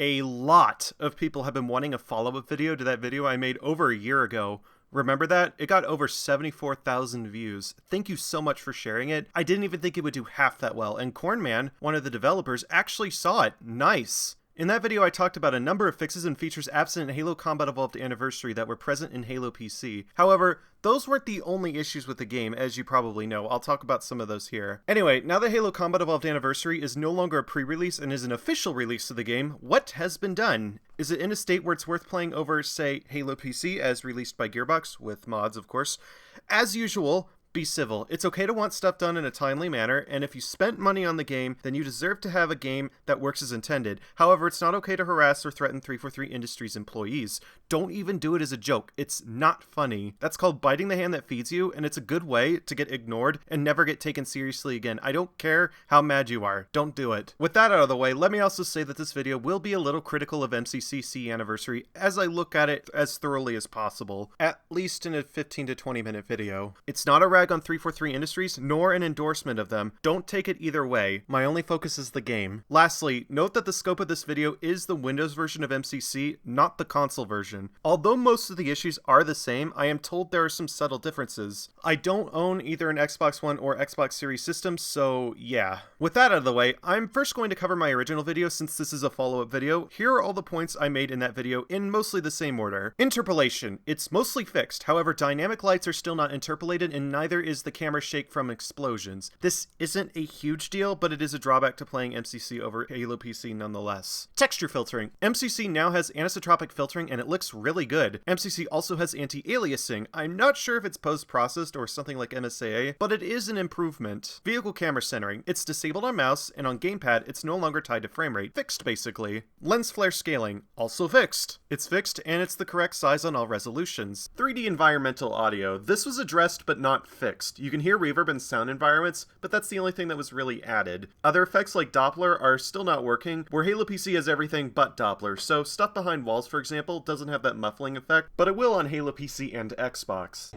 A lot of people have been wanting a follow-up video to that video I made over a year ago. Remember that? It got over 74,000 views. Thank you so much for sharing it. I didn't even think it would do half that well, and Cornman, one of the developers, actually saw it. Nice! In that video, I talked about a number of fixes and features absent in Halo Combat Evolved Anniversary that were present in Halo PC. However, those weren't the only issues with the game, as you probably know. I'll talk about some of those here. Anyway, now that Halo Combat Evolved Anniversary is no longer a pre-release and is an official release of the game, what has been done? Is it in a state where it's worth playing over, say, Halo PC, as released by Gearbox, with mods, of course? As usual, be civil. It's okay to want stuff done in a timely manner, and if you spent money on the game, then you deserve to have a game that works as intended. However, it's not okay to harass or threaten 343 Industries employees. Don't even do it as a joke. It's not funny. That's called biting the hand that feeds you, and it's a good way to get ignored and never get taken seriously again. I don't care how mad you are. Don't do it. With that out of the way, let me also say that this video will be a little critical of MCC Anniversary as I look at it as thoroughly as possible, at least in a 15 to 20 minute video. It's not a rag on 343 Industries, nor an endorsement of them. Don't take it either way. My only focus is the game. Lastly, note that the scope of this video is the Windows version of MCC, not the console version. Although most of the issues are the same, I am told there are some subtle differences. I don't own either an Xbox One or Xbox Series system, so yeah. With that out of the way, I'm first going to cover my original video since this is a follow-up video. Here are all the points I made in that video in mostly the same order. Interpolation. It's mostly fixed, however dynamic lights are still not interpolated and neither is the camera shake from explosions. This isn't a huge deal, but it is a drawback to playing MCC over Halo PC nonetheless. Texture filtering. MCC now has anisotropic filtering and it looks really good. MCC also has anti-aliasing. I'm not sure if it's post-processed or something like MSAA, but it is an improvement. Vehicle camera centering. It's disabled on mouse, and on gamepad, it's no longer tied to frame rate. Fixed, basically. Lens flare scaling. Also fixed. It's fixed, and it's the correct size on all resolutions. 3D environmental audio. This was addressed, but not fixed. You can hear reverb in sound environments, but that's the only thing that was really added. Other effects like Doppler are still not working, where Halo PC has everything but Doppler, so stuff behind walls, for example, doesn't have that muffling effect, but it will on Halo PC and Xbox.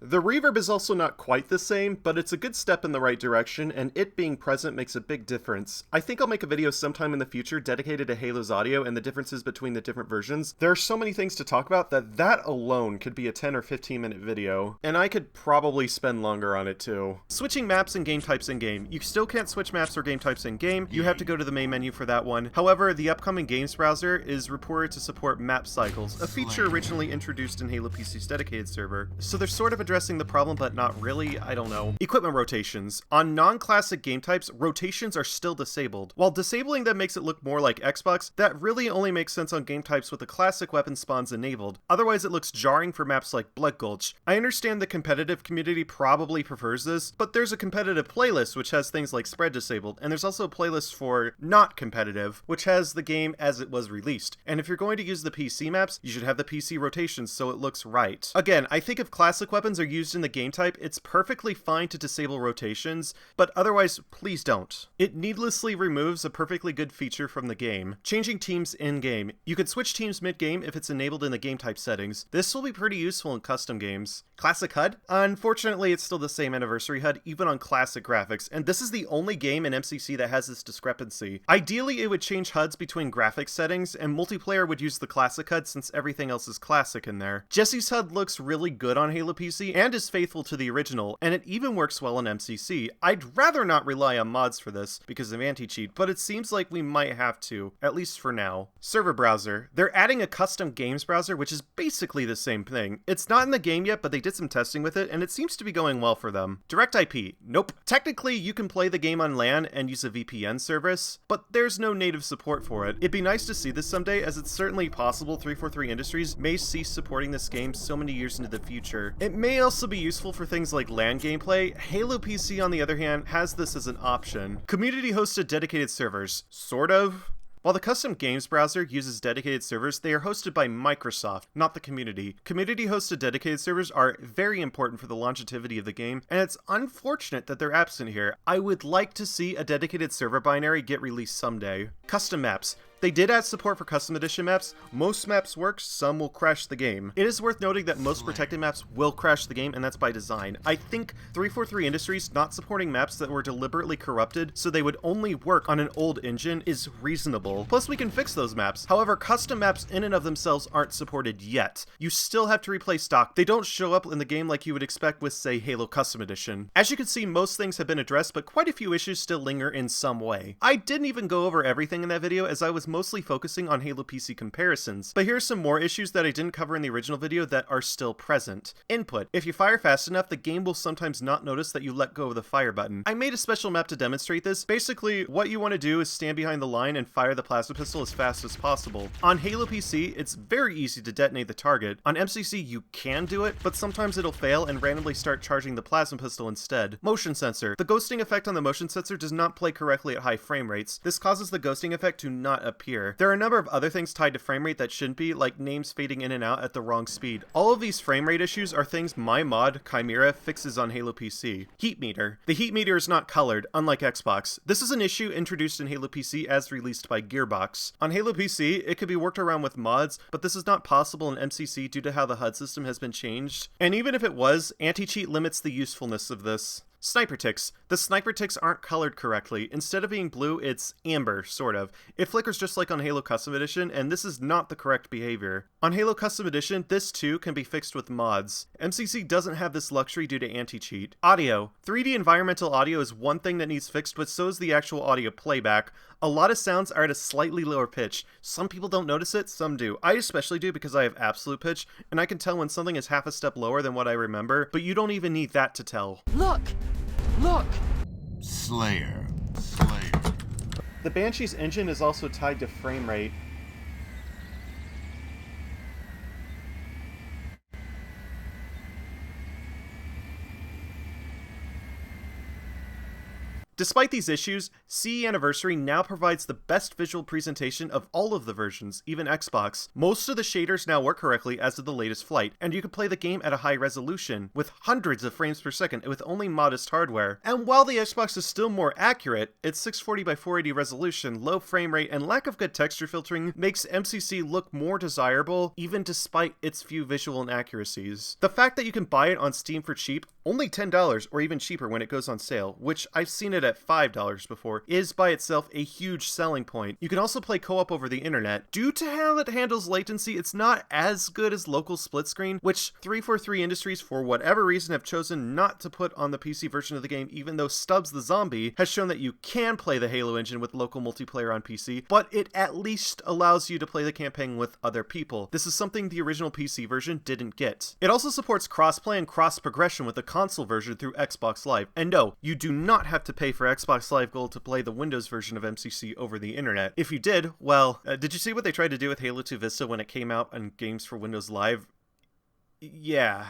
The reverb is also not quite the same, but it's a good step in the right direction, and it being present makes a big difference. I think I'll make a video sometime in the future dedicated to Halo's audio and the differences between the different versions. There are so many things to talk about that alone could be a 10 or 15 minute video, and I could probably spend longer on it too. Switching maps and game types in-game. You still can't switch maps or game types in-game, you have to go to the main menu for that one. However, the upcoming games browser is reported to support map cycles, a feature originally introduced in Halo PC's dedicated server. So they're sort of addressing the problem, but not really. I don't know. Equipment rotations. On non-classic game types, rotations are still disabled. While disabling them makes it look more like Xbox, that really only makes sense on game types with the classic weapon spawns enabled. Otherwise, it looks jarring for maps like Blood Gulch. I understand the competitive community probably prefers this, but there's a competitive playlist which has things like spread disabled, and there's also a playlist for not competitive, which has the game as it was released. And if you're going to use the PC maps, you should have the PC rotations so it looks right. Again, I think if classic weapons are used in the game type, it's perfectly fine to disable rotations, but otherwise, please don't. It needlessly removes a perfectly good feature from the game. Changing teams in-game. You can switch teams mid-game if it's enabled in the game type settings. This will be pretty useful in custom games. Classic HUD? Unfortunately, it's still the same anniversary HUD, even on classic graphics, and this is the only game in MCC that has this discrepancy. Ideally, it would change HUDs between graphics settings, and multiplayer would use the classic HUD since everything else is classic in there. Jesse's HUD looks really good on Halo PC, and is faithful to the original, and it even works well in MCC. I'd rather not rely on mods for this because of anti-cheat, but it seems like we might have to, at least for now. Server browser. They're adding a custom games browser, which is basically the same thing. It's not in the game yet, but they did some testing with it, and it seems to be going well for them. Direct IP. Nope. Technically, you can play the game on LAN and use a VPN service, but there's no native support for it. It'd be nice to see this someday, as it's certainly possible 343 Industries may cease supporting this game so many years into the future. It may also be useful for things like LAN gameplay. Halo PC, on the other hand, has this as an option. Community hosted dedicated servers. Sort of. While the custom games browser uses dedicated servers, they are hosted by Microsoft, not the community. Community-hosted dedicated servers are very important for the longevity of the game, and it's unfortunate that they're absent here. I would like to see a dedicated server binary get released someday. Custom maps. They did add support for custom edition maps. Most maps work, some will crash the game. It is worth noting that most protected maps will crash the game, and that's by design. I think 343 Industries not supporting maps that were deliberately corrupted so they would only work on an old engine is reasonable. Plus, we can fix those maps. However, custom maps in and of themselves aren't supported yet. You still have to replay stock. They don't show up in the game like you would expect with, say, Halo Custom Edition. As you can see, most things have been addressed, but quite a few issues still linger in some way. I didn't even go over everything in that video, as I was mostly focusing on Halo PC comparisons, but here's some more issues that I didn't cover in the original video that are still present. Input. If you fire fast enough, the game will sometimes not notice that you let go of the fire button. I made a special map to demonstrate this. Basically, what you want to do is stand behind the line and fire the plasma pistol as fast as possible. On Halo PC, it's very easy to detonate the target. On MCC, you can do it, but sometimes it'll fail and randomly start charging the plasma pistol instead. Motion sensor. The ghosting effect on the motion sensor does not play correctly at high frame rates. This causes the ghosting effect to not appear. There are a number of other things tied to frame rate that shouldn't be, like names fading in and out at the wrong speed. All of these frame rate issues are things my mod, Chimera, fixes on Halo PC. Heat meter. The heat meter is not colored, unlike Xbox. This is an issue introduced in Halo PC as released by Gearbox. On Halo PC, it could be worked around with mods, but this is not possible in MCC due to how the HUD system has been changed. And even if it was, anti-cheat limits the usefulness of this. Sniper ticks. The sniper ticks aren't colored correctly. Instead of being blue, it's amber, sort of. It flickers just like on Halo Custom Edition, and this is not the correct behavior. On Halo Custom Edition, this too can be fixed with mods. MCC doesn't have this luxury due to anti-cheat. Audio. 3D environmental audio is one thing that needs fixed, but so is the actual audio playback. A lot of sounds are at a slightly lower pitch. Some people don't notice it, some do. I especially do because I have absolute pitch, and I can tell when something is half a step lower than what I remember, but you don't even need that to tell. Look! Look! Slayer. The Banshee's engine is also tied to frame rate. Despite these issues, CE Anniversary now provides the best visual presentation of all of the versions, even Xbox. Most of the shaders now work correctly as of the latest flight, and you can play the game at a high resolution, with hundreds of frames per second with only modest hardware. And while the Xbox is still more accurate, its 640 by 480 resolution, low frame rate, and lack of good texture filtering makes MCC look more desirable, even despite its few visual inaccuracies. The fact that you can buy it on Steam for cheap, only $10 or even cheaper when it goes on sale, which I've seen it at $5 before, is by itself a huge selling point. You can also play co-op over the internet. Due to how it handles latency, it's not as good as local split screen, which 343 Industries for whatever reason have chosen not to put on the PC version of the game, even though Stubbs the Zombie has shown that you can play the Halo engine with local multiplayer on PC, but it at least allows you to play the campaign with other people. This is something the original PC version didn't get. It also supports crossplay and cross-progression with the console version through Xbox Live. And no, you do not have to pay for Xbox Live Gold to play the Windows version of MCC over the internet. If you did, well, did you see what they tried to do with Halo 2 Vista when it came out on games for Windows Live? Yeah.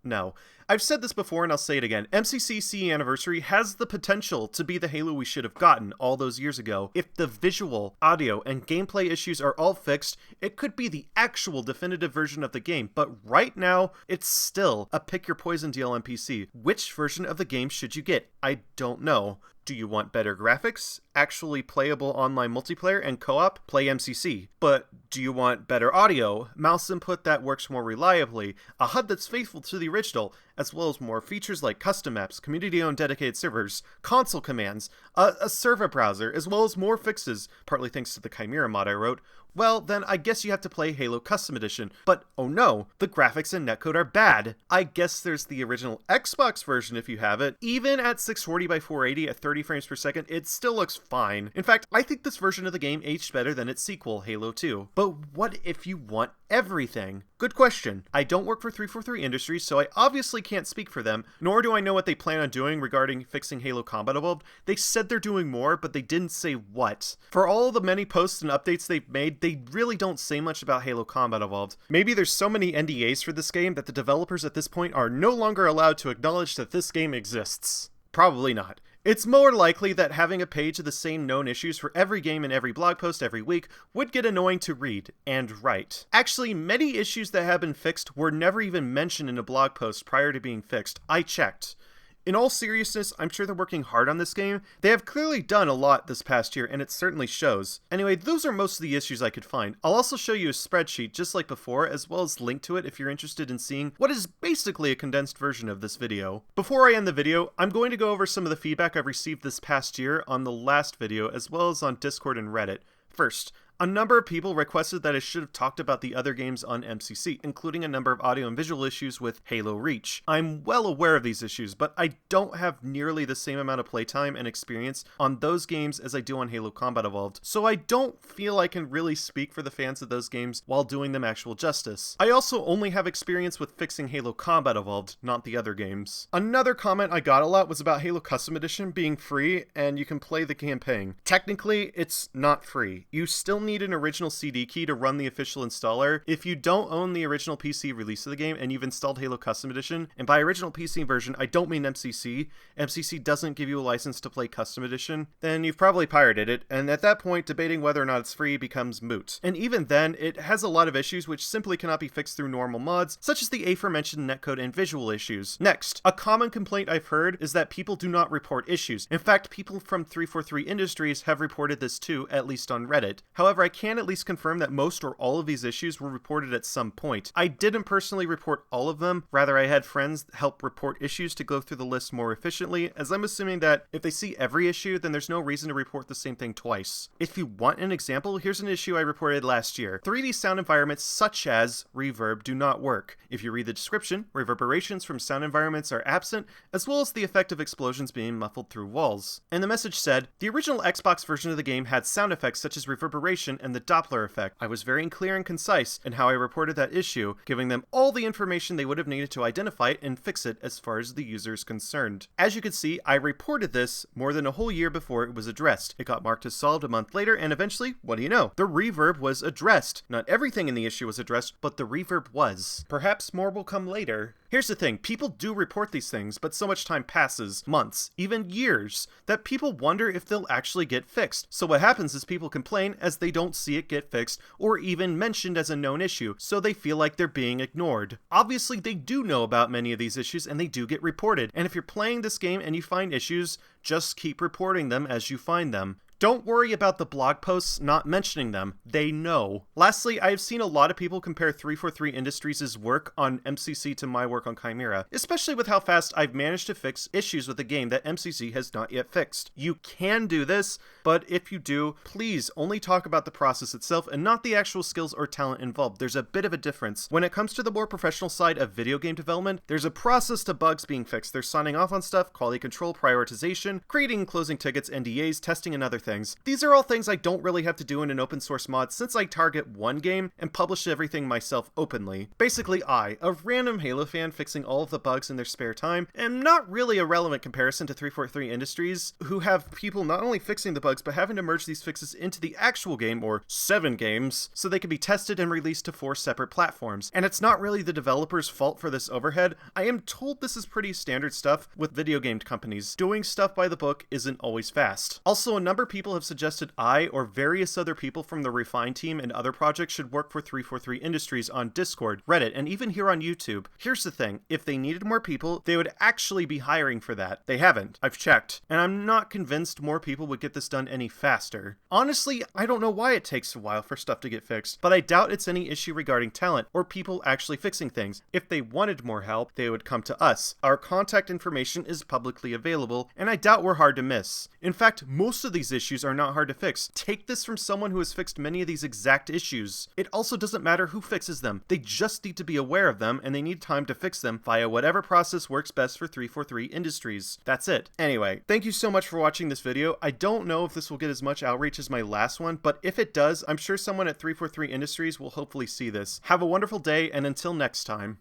No. I've said this before and I'll say it again. MCC CE Anniversary has the potential to be the Halo we should have gotten all those years ago. If the visual, audio, and gameplay issues are all fixed, it could be the actual definitive version of the game, but right now, it's still a pick your poison deal on PC. Which version of the game should you get? I don't know. Do you want better graphics, actually playable online multiplayer, and co-op? Play MCC. But do you want better audio, mouse input that works more reliably, a HUD that's faithful to the original, as well as more features like custom maps, community-owned dedicated servers, console commands, a server browser, as well as more fixes, partly thanks to the Chimera mod I wrote? Well, then I guess you have to play Halo Custom Edition. But oh no, the graphics and netcode are bad. I guess there's the original Xbox version if you have it. Even at 640 by 480 at 30 frames per second, it still looks fine. In fact, I think this version of the game aged better than its sequel, Halo 2. But what if you want everything? Good question. I don't work for 343 Industries, so I obviously can't speak for them, nor do I know what they plan on doing regarding fixing Halo Combat Evolved. They said they're doing more, but they didn't say what. For all the many posts and updates they've made, they really don't say much about Halo Combat Evolved. Maybe there's so many NDAs for this game that the developers at this point are no longer allowed to acknowledge that this game exists. Probably not. It's more likely that having a page of the same known issues for every game and every blog post every week would get annoying to read and write. Actually, many issues that have been fixed were never even mentioned in a blog post prior to being fixed. I checked. In all seriousness, I'm sure they're working hard on this game. They have clearly done a lot this past year, and it certainly shows. Anyway, those are most of the issues I could find. I'll also show you a spreadsheet, just like before, as well as link to it if you're interested in seeing what is basically a condensed version of this video. Before I end the video, I'm going to go over some of the feedback I've received this past year on the last video, as well as on Discord and Reddit. First, a number of people requested that I should have talked about the other games on MCC, including a number of audio and visual issues with Halo Reach. I'm well aware of these issues, but I don't have nearly the same amount of playtime and experience on those games as I do on Halo Combat Evolved, so I don't feel I can really speak for the fans of those games while doing them actual justice. I also only have experience with fixing Halo Combat Evolved, not the other games. Another comment I got a lot was about Halo Custom Edition being free and you can play the campaign. Technically, it's not free. You still need an original CD key to run the official installer. If you don't own the original PC release of the game and you've installed Halo Custom Edition, and by original PC version, I don't mean MCC, MCC doesn't give you a license to play Custom Edition, then you've probably pirated it, and at that point, debating whether or not it's free becomes moot. And even then, it has a lot of issues which simply cannot be fixed through normal mods, such as the aforementioned netcode and visual issues. Next, a common complaint I've heard is that people do not report issues. In fact, people from 343 Industries have reported this too, at least on Reddit. However, I can at least confirm that most or all of these issues were reported at some point. I didn't personally report all of them, rather I had friends help report issues to go through the list more efficiently, as I'm assuming that if they see every issue, then there's no reason to report the same thing twice. If you want an example, here's an issue I reported last year. 3D sound environments such as reverb do not work. If you read the description, reverberations from sound environments are absent, as well as the effect of explosions being muffled through walls. And the message said, the original Xbox version of the game had sound effects such as reverberation and the Doppler effect. I was very clear and concise in how I reported that issue, giving them all the information they would have needed to identify it and fix it as far as the user is concerned. As you can see, I reported this more than a whole year before it was addressed. It got marked as solved a month later, and eventually, what do you know? The reverb was addressed. Not everything in the issue was addressed, but the reverb was. Perhaps more will come later. Here's the thing, people do report these things, but so much time passes, months, even years, that people wonder if they'll actually get fixed. So what happens is people complain as they don't see it get fixed or even mentioned as a known issue, so they feel like they're being ignored. Obviously, they do know about many of these issues and they do get reported, and if you're playing this game and you find issues, just keep reporting them as you find them. Don't worry about the blog posts not mentioning them. They know. Lastly, I have seen a lot of people compare 343 Industries' work on MCC to my work on Chimera, especially with how fast I've managed to fix issues with a game that MCC has not yet fixed. You can do this, but if you do, please only talk about the process itself and not the actual skills or talent involved. There's a bit of a difference. When it comes to the more professional side of video game development, there's a process to bugs being fixed. There's signing off on stuff, quality control, prioritization, creating and closing tickets, NDAs, testing, and other things. These are all things I don't really have to do in an open source mod since I target one game and publish everything myself openly. Basically I, a random Halo fan fixing all of the bugs in their spare time, am not really a relevant comparison to 343 Industries, who have people not only fixing the bugs but having to merge these fixes into the actual game, or 7 games, so they can be tested and released to 4 separate platforms. And it's not really the developer's fault for this overhead. I am told this is pretty standard stuff with video game companies. Doing stuff by the book isn't always fast. Also, a number of people have suggested I or various other people from the Refine team and other projects should work for 343 Industries on Discord, Reddit, and even here on YouTube. Here's the thing, if they needed more people, they would actually be hiring for that. They haven't. I've checked. And I'm not convinced more people would get this done any faster. Honestly, I don't know why it takes a while for stuff to get fixed, but I doubt it's any issue regarding talent or people actually fixing things. If they wanted more help, they would come to us. Our contact information is publicly available, and I doubt we're hard to miss. In fact, most of these issues are not hard to fix. Take this from someone who has fixed many of these exact issues. It also doesn't matter who fixes them. They just need to be aware of them, and they need time to fix them via whatever process works best for 343 Industries. That's it. Anyway, thank you so much for watching this video. I don't know if this will get as much outreach as my last one, but if it does, I'm sure someone at 343 Industries will hopefully see this. Have a wonderful day, and until next time.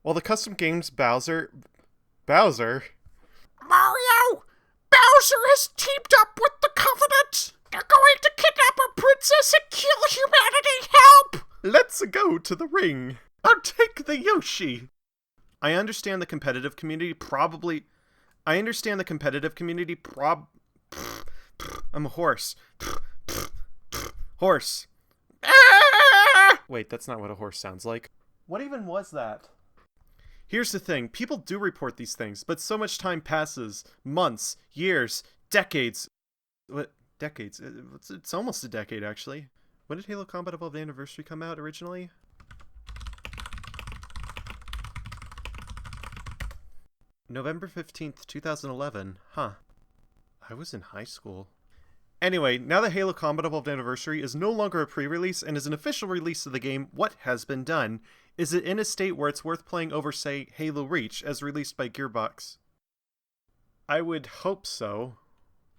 While the custom games Bowser... Mario! Bowser has teamed up with the Covenant! They're going to kidnap a princess and kill humanity! Help! Let's go to the ring. I'll take the Yoshi. I understand the competitive community probably... I understand the competitive community I'm a horse. Horse. Wait, that's not what a horse sounds like. What even was that? Here's the thing. People do report these things, but so much time passes. Months, years, decades. What? Decades? It's almost a decade, actually. When did Halo Combat Evolved Anniversary come out originally? November 15th, 2011. Huh. I was in high school. Anyway, now that Halo Combat Evolved Anniversary is no longer a pre-release and is an official release of the game, what has been done? Is it in a state where it's worth playing over, say, Halo Reach, as released by Gearbox? I would hope so.